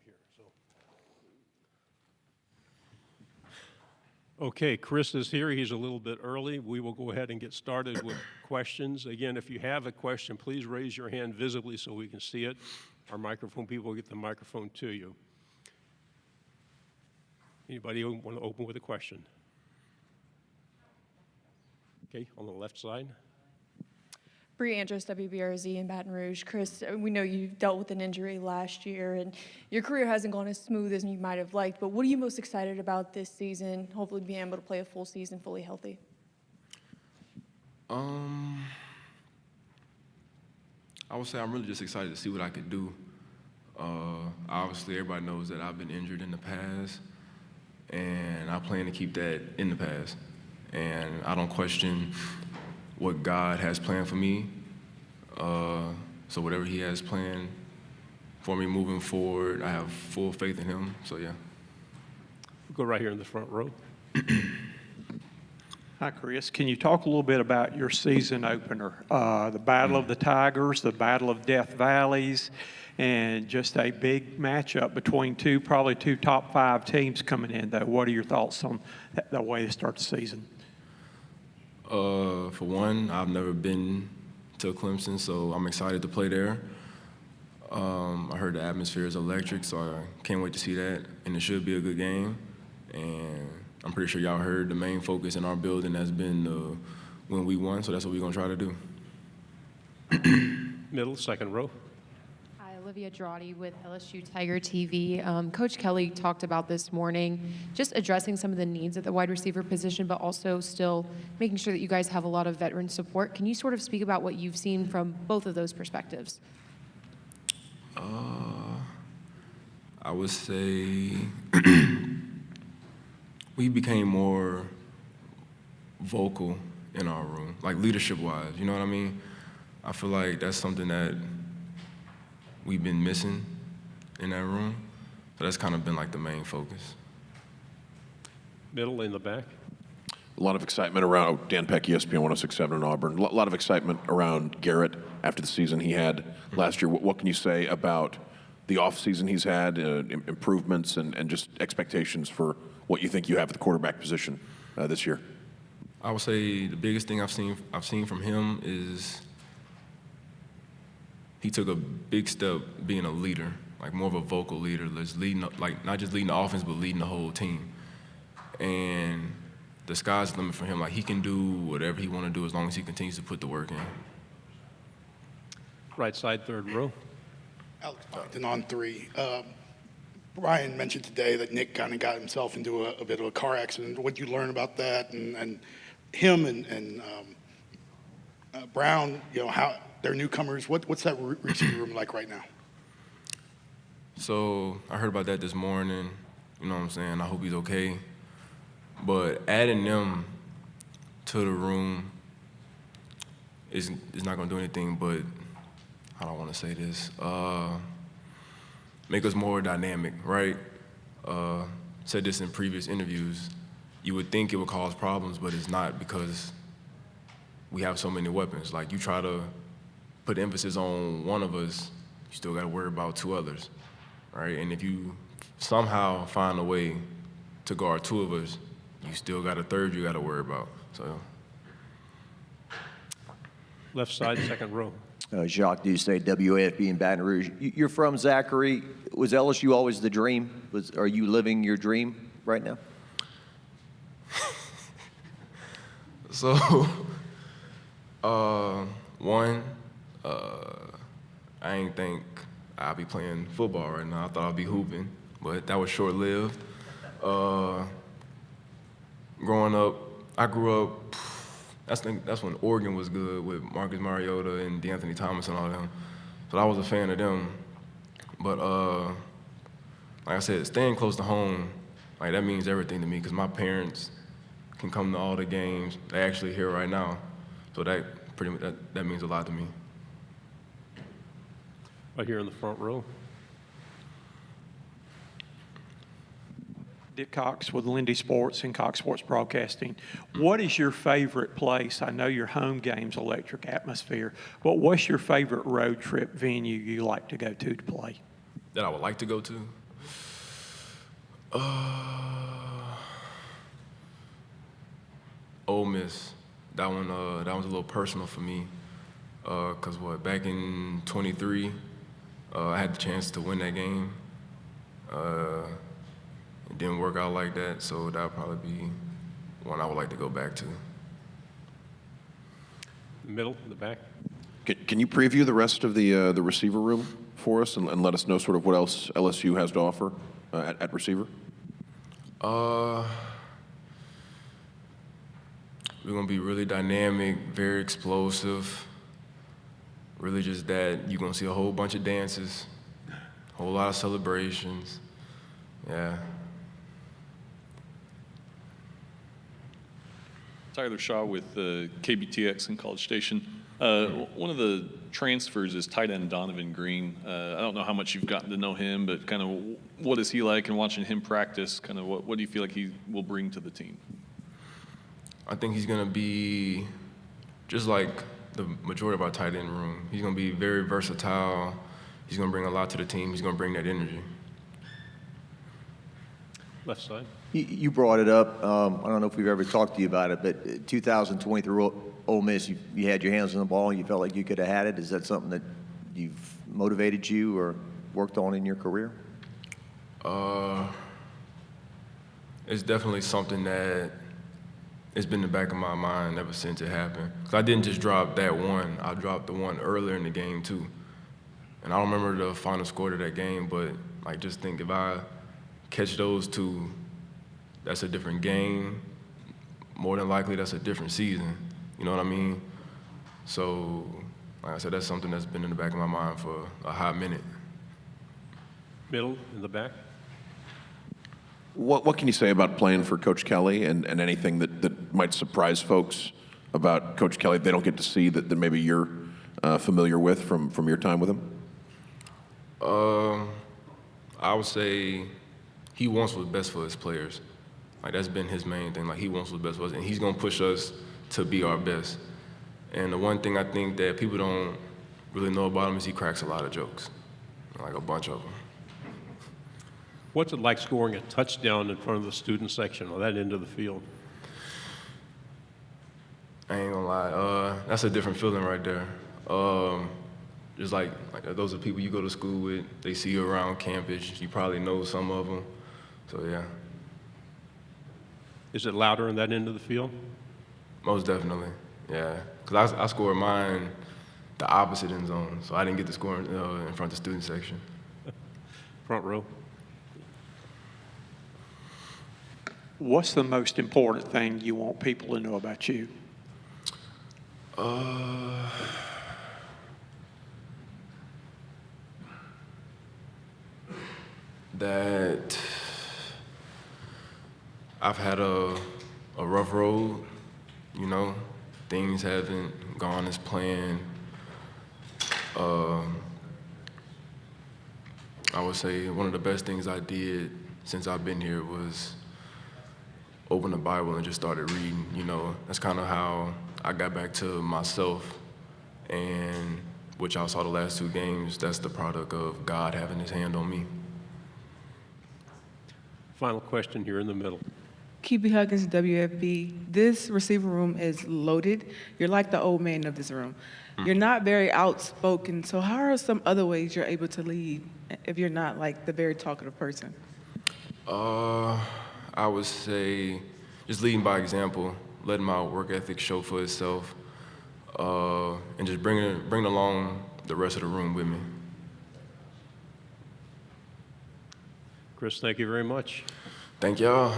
here. Okay, Chris is here. He's a little bit early. We will go ahead and get started with questions. Again, if you have a question, please raise your hand visibly so we can see it. Our microphone people will get the microphone to you. Anybody want to open with a question? Okay, on the left side. Bree Andrews, WBRZ in Baton Rouge. Chris, we know you dealt with an injury last year, and your career hasn't gone as smooth as you might have liked, but what are you most excited about this season, hopefully being able to play a full season fully healthy? I would say I'm really just excited to see what I could do. Obviously, everybody knows that I've been injured in the past, and I plan to keep that in the past. And I don't question what God has planned for me. So whatever he has planned for me moving forward, I have full faith in him, so yeah. Go right here in the front row. Hi, Chris. Can you talk a little bit about your season opener, the Battle of the Tigers, the Battle of Death Valleys, and just a big matchup between probably two top 5 teams coming in, though. What are your thoughts on the way to start the season? For one, I've never been to Clemson, so I'm excited to play there. I heard the atmosphere is electric, so I can't wait to see that, and it should be a good game. And I'm pretty sure y'all heard the main focus in our building has been when we won, so that's what we're gonna try to do. Middle, second row. Olivia Drawdy with LSU Tiger TV. Coach Kelly talked about this morning, just addressing some of the needs at the wide receiver position, but also still making sure that you guys have a lot of veteran support. Can you sort of speak about what you've seen from both of those perspectives? I would say we became more vocal in our room, like leadership-wise, you know what I mean? I feel like that's something that we've been missing in that room. So that's kind of been like the main focus. Middle in the back. A lot of excitement around Dan Peck, ESPN 106.7 in Auburn. A lot of excitement around Garrett after the season he had last year. What can you say about the offseason he's had, improvements, and just expectations for what you think you have at the quarterback position this year? I would say the biggest thing I've seen from him is he took a big step being a leader, like more of a vocal leader, like not just leading the offense, but leading the whole team. And the sky's the limit for him. Like he can do whatever he want to do as long as he continues to put the work in. Right side, third row. Alex Byington on 3. Brian mentioned today that Nick kind of got himself into a bit of a car accident. What did you learn about that? And him and Brown, you know, how they're newcomers. What's that receiver room like right now? So I heard about that this morning. You know what I'm saying? I hope he's okay. But adding them to the room is not going to do anything but, how do I want to say this, make us more dynamic, right? Said this in previous interviews. You would think it would cause problems, but it's not because we have so many weapons. Like you try to put emphasis on one of us, you still got to worry about 2 others, right? And if you somehow find a way to guard 2 of us, you still got a third you got to worry about. So. Left side, second row. Jacques Doucet, WAFB in Baton Rouge. You're from Zachary. Was LSU always the dream? Are you living your dream right now? So, I ain't think I'd be playing football right now. I thought I'd be hooping, but that was short-lived. Growing up, I grew up, that's when Oregon was good with Marcus Mariota and DeAnthony Thomas and all them. So I was a fan of them. But like I said, staying close to home, like that means everything to me because my parents can come to all the games. They're actually here right now. So that means a lot to me. Right here in the front row. Dick Cox with Lindy Sports and Cox Sports Broadcasting. What is your favorite place? I know your home game's electric atmosphere, but what's your favorite road trip venue you like to go to play? That I would like to go to? Ole Miss. That one was a little personal for me. Cause back in 23, I had the chance to win that game. It didn't work out like that, so that'll probably be one I would like to go back to. Middle, the back. Can you preview the rest of the receiver room for us and let us know sort of what else LSU has to offer at receiver? We're gonna be really dynamic, very explosive. Really just that you're gonna see a whole bunch of dances, a whole lot of celebrations. Yeah. Tyler Shaw with KBTX in College Station. One of the transfers is tight end Donovan Green. I don't know how much you've gotten to know him, but kind of what is he like, and watching him practice, kind of what do you feel like he will bring to the team? I think he's gonna be just like the majority of our tight end room. He's gonna be very versatile. He's gonna bring a lot to the team. He's gonna bring that energy. Left side. You brought it up. I don't know if we've ever talked to you about it, but 2023 Ole Miss, you had your hands on the ball and you felt like you could have had it. Is that something that you've motivated you or worked on in your career? It's definitely something that it's been in the back of my mind ever since it happened. 'Cause I didn't just drop that one. I dropped the one earlier in the game too. And I don't remember the final score to that game, but like just think if I catch those two, that's a different game. More than likely, that's a different season. You know what I mean? So, like I said, that's something that's been in the back of my mind for a hot minute. Middle, in the back. What can you say about playing for Coach Kelly and anything that might surprise folks about Coach Kelly they don't get to see that maybe you're familiar with from your time with him? I would say he wants what's best for his players. Like that's been his main thing. Like he wants what's best for us, and he's gonna push us to be our best. And the one thing I think that people don't really know about him is he cracks a lot of jokes, like a bunch of them. What's it like scoring a touchdown in front of the student section or that end of the field? I ain't gonna lie, that's a different feeling right there. Just like those are people you go to school with, they see you around campus, you probably know some of them, so yeah. Is it louder in that end of the field? Most definitely, yeah. Because I scored mine the opposite end zone, so I didn't get to score in front of the student section. Front row. What's the most important thing you want people to know about you? That I've had a rough road, you know. Things haven't gone as planned. I would say one of the best things I did since I've been here was open the Bible and just started reading, you know. That's kind of how I got back to myself, and which I saw the last two games, that's the product of God having his hand on me. Final question here in the middle. Keepy Huggins, WFB. This receiver room is loaded. You're like the old man of this room. You're not very outspoken, so how are some other ways you're able to lead if you're not like the very talkative person? I would say just leading by example, letting my work ethic show for itself, and just bringing along the rest of the room with me. Chris, thank you very much. Thank y'all.